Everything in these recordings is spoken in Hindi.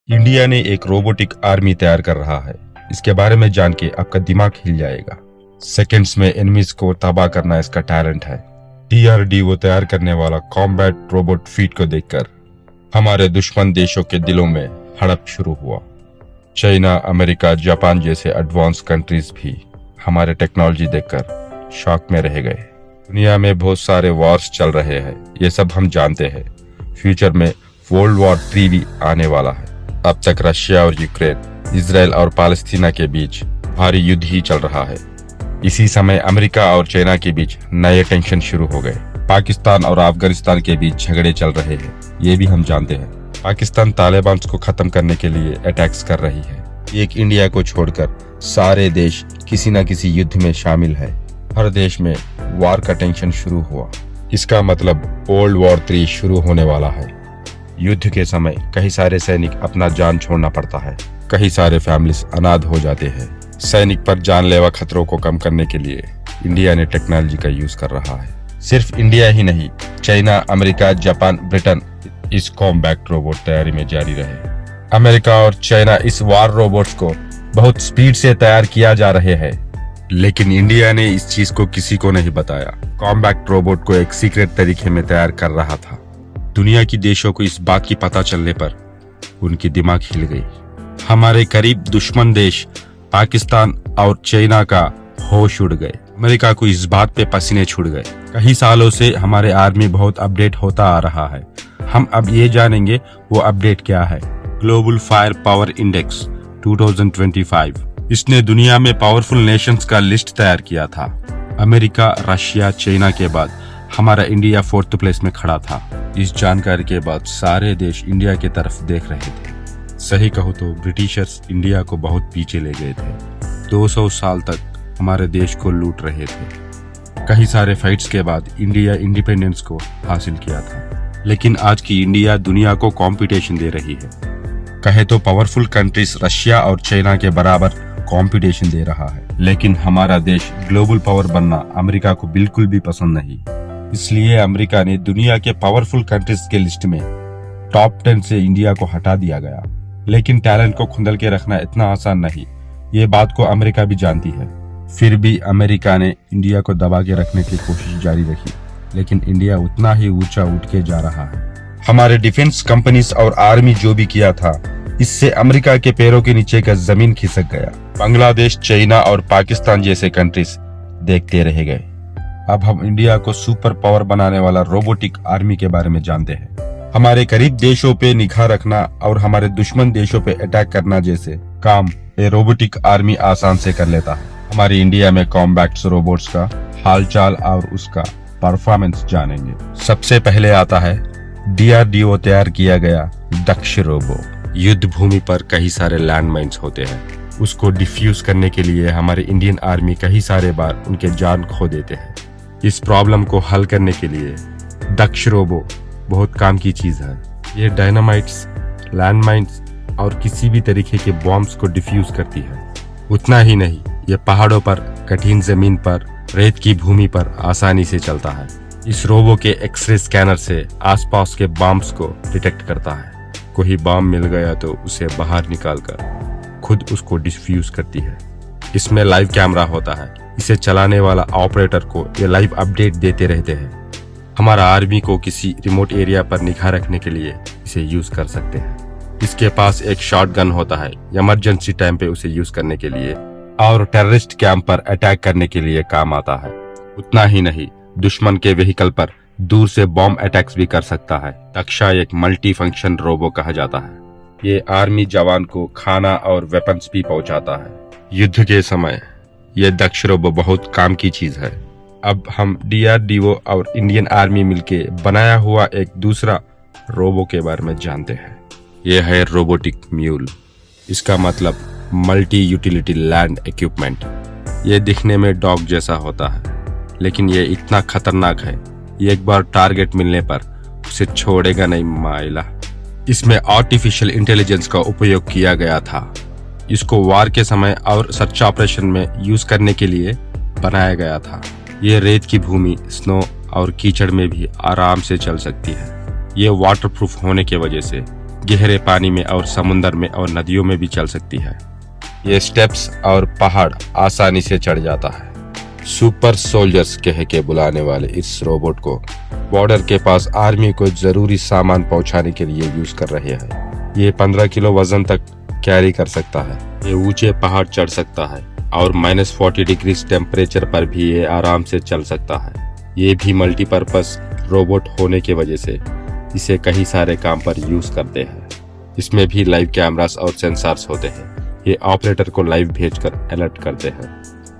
इंडिया ने एक रोबोटिक आर्मी तैयार कर रहा है। इसके बारे में जान के आपका दिमाग हिल जाएगा। सेकंड्स में एनिमीज को तबाह करना इसका टैलेंट है। DRDO तैयार करने वाला कॉम्बैट रोबोट फीट को देखकर हमारे दुश्मन देशों के दिलों में हड़प शुरू हुआ। चाइना, अमेरिका, जापान जैसे एडवांस कंट्रीज भी हमारे टेक्नोलॉजी देखकर शॉक में रह गए। दुनिया में बहुत सारे वॉर्स चल रहे हैं, ये सब हम जानते हैं। फ्यूचर में वर्ल्ड वॉर 3 भी आने वाला है। अब तक रशिया और यूक्रेन, इजराइल और पालस्तीना के बीच भारी युद्ध ही चल रहा है। इसी समय अमेरिका और चाइना के बीच नए टेंशन शुरू हो गए। पाकिस्तान और अफगानिस्तान के बीच झगड़े चल रहे हैं, ये भी हम जानते हैं। पाकिस्तान तालिबान को खत्म करने के लिए अटैक्स कर रही है। एक इंडिया को छोड़कर सारे देश किसी न किसी युद्ध में शामिल है। हर देश में वार का टेंशन शुरू हुआ। इसका मतलब वर्ल्ड वॉर 3 शुरू होने वाला है। युद्ध के समय कई सारे सैनिक अपना जान छोड़ना पड़ता है। कई सारे फैमिलीज अनाथ हो जाते हैं। सैनिक पर जानलेवा खतरों को कम करने के लिए इंडिया ने टेक्नोलॉजी का यूज कर रहा है। सिर्फ इंडिया ही नहीं, चाइना, अमेरिका, जापान, ब्रिटेन इस कॉम्बैट रोबोट तैयारी में जारी रहे। अमेरिका और चाइना इस वार रोबोट्स को बहुत स्पीड से तैयार किया जा रहे हैं, लेकिन इंडिया ने इस चीज को किसी को नहीं बताया। कॉम्बैट रोबोट को एक सीक्रेट तरीके में तैयार कर रहा था। दुनिया की देशों को इस बात की पता चलने पर उनकी दिमाग हिल गई। हमारे करीब दुश्मन देश पाकिस्तान और चाइना का होश उड़ गए। अमेरिका को इस बात पे पसीने छूट गए। कई सालों से हमारे आर्मी बहुत अपडेट होता आ रहा है। हम अब ये जानेंगे वो अपडेट क्या है। ग्लोबल फायर पावर इंडेक्स 2025, इसने दुनिया में पावरफुल नेशंस का लिस्ट तैयार किया था। अमेरिका, रशिया, चाइना के बाद हमारा इंडिया 4th प्लेस में खड़ा था। इस जानकारी के बाद सारे देश इंडिया की तरफ देख रहे थे। सही कहो तो ब्रिटिशर्स इंडिया को बहुत पीछे ले गए थे। 200 साल तक हमारे देश को लूट रहे थे। कई सारे फाइट्स के बाद इंडिया इंडिपेंडेंस को हासिल किया था, लेकिन आज की इंडिया दुनिया को कंपटीशन दे रही है। कहे तो पावरफुल कंट्रीज रशिया और चाइना के बराबर कंपटीशन दे रहा है, लेकिन हमारा देश ग्लोबल पावर बनना अमेरिका को बिल्कुल भी पसंद नहीं। इसलिए अमेरिका ने दुनिया के पावरफुल कंट्रीज के लिस्ट में टॉप 10 से इंडिया को हटा दिया गया। लेकिन टैलेंट को खुंदल के रखना इतना आसान नहीं, ये बात को अमेरिका भी जानती है। फिर भी अमेरिका ने इंडिया को दबा के रखने की कोशिश जारी रखी, लेकिन इंडिया उतना ही ऊंचा उठ के जा रहा है। हमारे डिफेंस कंपनीज और आर्मी जो भी किया था, इससे अमेरिका के पैरों के नीचे का जमीन खिसक गया। बांग्लादेश, चाइना और पाकिस्तान जैसे कंट्रीज देखते रह गए। अब हम इंडिया को सुपर पावर बनाने वाला रोबोटिक आर्मी के बारे में जानते हैं। हमारे करीब देशों पे निगाह रखना और हमारे दुश्मन देशों पे अटैक करना जैसे काम ये रोबोटिक आर्मी आसान से कर लेता है। हमारी इंडिया में कॉम्बैट रोबोट्स का हालचाल और उसका परफॉर्मेंस जानेंगे। सबसे पहले आता है DRDO तैयार किया गया दक्ष रोबो। युद्ध भूमि पर कई सारे लैंडमाइंस होते हैं। उसको डिफ्यूज करने के लिए हमारे इंडियन आर्मी कई सारे बार उनके जान खो देते हैं। इस प्रॉब्लम को हल करने के लिए दक्ष रोबो बहुत काम की चीज है। ये डायनामाइट्स, लैंडमाइंस और किसी भी तरीके के बॉम्ब्स को डिफ्यूज करती है। उतना ही नहीं, ये पहाड़ों पर, कठिन जमीन पर, रेत की भूमि पर आसानी से चलता है। इस रोबो के एक्सरे स्कैनर से आसपास के बॉम्ब्स को डिटेक्ट करता है। कोई बॉम्ब मिल गया तो उसे बाहर निकालकर खुद उसको डिफ्यूज करती है। इसमें लाइव कैमरा होता है। इसे चलाने वाला ऑपरेटर को ये लाइव अपडेट देते रहते हैं। हमारा आर्मी को किसी रिमोट एरिया पर निगाह रखने के लिए इसे यूज कर सकते हैं। इसके पास एक शॉटगन होता है इमरजेंसी टाइम पे उसे यूज करने के लिए, और टेररिस्ट कैंप पर अटैक करने के लिए काम आता है। उतना ही नहीं, दुश्मन के व्हीकल पर दूर से बॉम्ब अटैक्स भी कर सकता है। दक्षा एक मल्टी फंक्शन रोबो कहा जाता है। ये आर्मी जवान को खाना और वेपन्स भी पहुंचाता है। युद्ध के समय ये दक्ष रोबो बहुत काम की चीज है। अब हम DRDO और इंडियन आर्मी मिलके बनाया हुआ एक दूसरा रोबो के बारे में जानते हैं। ये है रोबोटिक म्यूल। इसका मतलब मल्टी यूटिलिटी लैंड इक्विपमेंट। ये दिखने में डॉग जैसा होता है, लेकिन ये इतना खतरनाक है, ये एक बार टारगेट मिलने पर उसे छोड़ेगा नहीं माइला। इसमें आर्टिफिशियल इंटेलिजेंस का उपयोग किया गया था। इसको वार के समय और सर्च ऑपरेशन में यूज करने के लिए बनाया गया था। ये रेत की भूमि, स्नो और कीचड़ में भी आराम से चल सकती है। ये वाटरप्रूफ होने की वजह से गहरे पानी में और समुंदर में और नदियों में भी चल सकती है। ये स्टेप्स और पहाड़ आसानी से चढ़ जाता है। सुपर सोल्जर्स कह के बुलाने वाले इस रोबोट को बॉर्डर के पास आर्मी को जरूरी सामान पहुंचाने के लिए यूज कर रहे हैं। ये 15 किलो वजन तक कैरी कर सकता है। ये ऊंचे पहाड़ चढ़ सकता है और -40 डिग्री टेम्परेचर पर भी ये आराम से चल सकता है। ये भी मल्टीपर्पस रोबोट होने की वजह से इसे कई सारे काम पर यूज करते हैं। इसमें भी लाइव कैमरास और सेंसर्स होते हैं। ये ऑपरेटर को लाइव भेजकर अलर्ट करते हैं।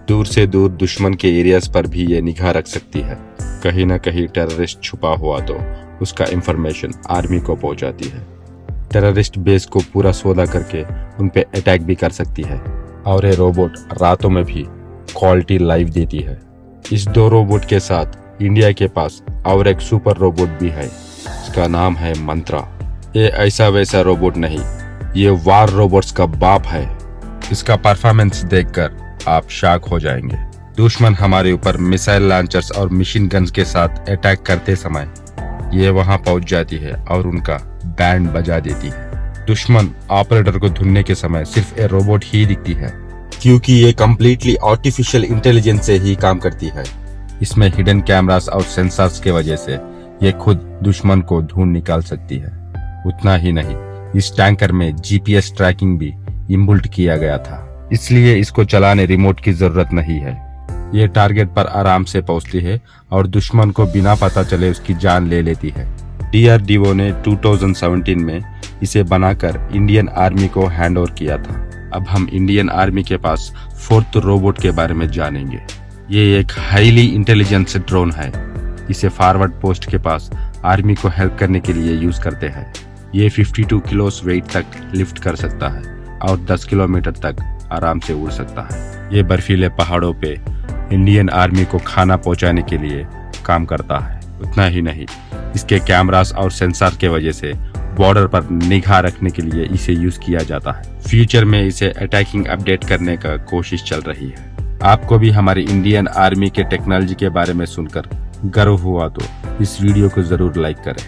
दूर से दूर दुश्मन के एरियाज पर भी ये निगाह रख सकती है। कहीं न कहीं टेररिस्ट छुपा हुआ तो उसका इंफॉर्मेशन आर्मी को पहुंचाती है। टेररिस्ट बेस को पूरा सौदा करके उन पे अटैक भी कर सकती है। और ये रोबोट रातों में भी क्वालिटी लाइव देती है। इस 2 रोबोट के साथ इंडिया के पास और एक सुपर रोबोट भी है। इसका नाम है मंत्रा। ये ऐसा वैसा रोबोट नहीं, ये वार रोबोट्स का बाप है। इसका परफॉर्मेंस देखकर आप शॉक हो जाएंगे। दुश्मन हमारे ऊपर मिसाइल लॉन्चर्स और मशीन गन्स के साथ अटैक करते समय ये वहां पहुंच जाती है और उनका बैंड बजा देती है। दुश्मन ऑपरेटर को ढूंढने के समय सिर्फ एक रोबोट ही दिखती है, क्योंकि ये कम्प्लीटली आर्टिफिशियल इंटेलिजेंस से ही काम करती है। इसमें हिडन कैमरास और सेंसर्स के वजह से ये खुद दुश्मन को ढूंढ निकाल सकती है। उतना ही नहीं, इस टैंकर में GPS ट्रैकिंग भी इनबिल्ट किया गया था, इसलिए इसको चलाने रिमोट की जरूरत नहीं है। ये टारगेट पर आराम से पहुंचती है और दुश्मन को बिना पता चले उसकी जान ले लेती है। DRDO ने 2017 में इसे बनाकर इंडियन आर्मी को हैंड ओवर किया था। अब हम इंडियन आर्मी के पास 4th रोबोट के बारे में जानेंगे। ये एक हाईली इंटेलिजेंस ड्रोन है। इसे फॉरवर्ड पोस्ट के पास आर्मी को हेल्प करने के लिए यूज करते हैं। ये 52 किलो वेट तक लिफ्ट कर सकता है और 10 किलोमीटर तक आराम से उड़ सकता है। ये बर्फीले पहाड़ों पे इंडियन आर्मी को खाना पहुंचाने के लिए काम करता है। उतना ही नहीं, इसके कैमरास और सेंसर के वजह से बॉर्डर पर निगाह रखने के लिए इसे यूज किया जाता है। फ्यूचर में इसे अटैकिंग अपडेट करने का कोशिश चल रही है। आपको भी हमारी इंडियन आर्मी के टेक्नोलॉजी के बारे में सुनकर गर्व हुआ तो इस वीडियो को जरूर लाइक करें।